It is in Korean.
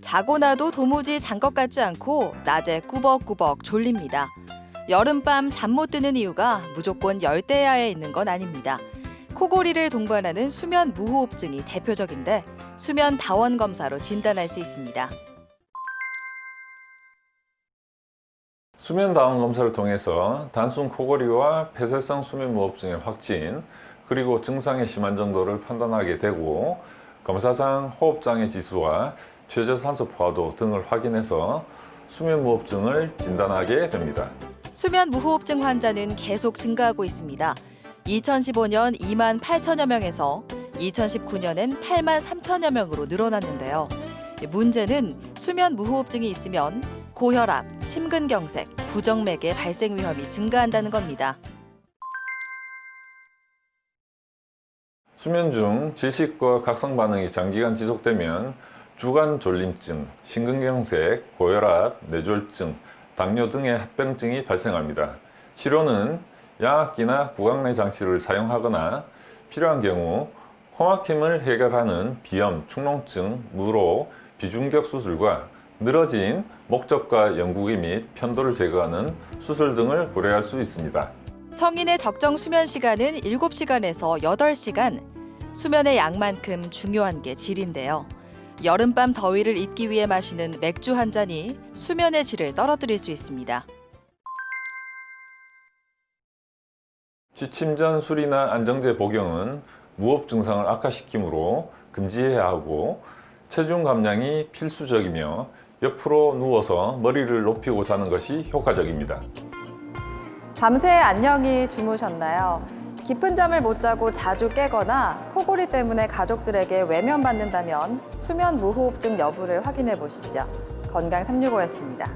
자고 나도 도무지 잔 것 같지 않고 낮에 꾸벅꾸벅 졸립니다. 여름밤 잠 못 드는 이유가 무조건 열대야에 있는 건 아닙니다. 코골이를 동반하는 수면 무호흡증이 대표적인데 수면 다원 검사로 진단할 수 있습니다. 수면 다원 검사를 통해서 단순 코골이와 폐쇄성 수면 무호흡증의 확진, 그리고 증상의 심한 정도를 판단하게 되고 검사상 호흡장애 지수와 최저산소 포화도 등을 확인해서 수면 무호흡증을 진단하게 됩니다. 수면 무호흡증 환자는 계속 증가하고 있습니다. 2015년 2만 8천여 명에서 2019년엔 8만 3천여 명으로 늘어났는데요. 문제는 수면 무호흡증이 있으면 고혈압, 심근경색, 부정맥의 발생 위험이 증가한다는 겁니다. 수면 중 질식과 각성 반응이 장기간 지속되면 주간 졸림증, 심근경색, 고혈압, 뇌졸중, 당뇨 등의 합병증이 발생합니다. 치료는 양압기나 구강내 장치를 사용하거나 필요한 경우 코막힘을 해결하는 비염, 축농증, 무로, 비중격 수술과 늘어진 목젖과 영구기 및 편도를 제거하는 수술 등을 고려할 수 있습니다. 성인의 적정 수면 시간은 7시간에서 8시간. 수면의 양만큼 중요한 게 질인데요. 여름밤 더위를 잊기 위해 마시는 맥주 한 잔이 수면의 질을 떨어뜨릴 수 있습니다. 취침 전 술이나 안정제 복용은 무호흡 증상을 악화시키므로 금지해야 하고 체중 감량이 필수적이며 옆으로 누워서 머리를 높이고 자는 것이 효과적입니다. 밤새 안녕히 주무셨나요? 깊은 잠을 못 자고 자주 깨거나 코골이 때문에 가족들에게 외면받는다면 수면 무호흡증 여부를 확인해 보시죠. 건강365였습니다.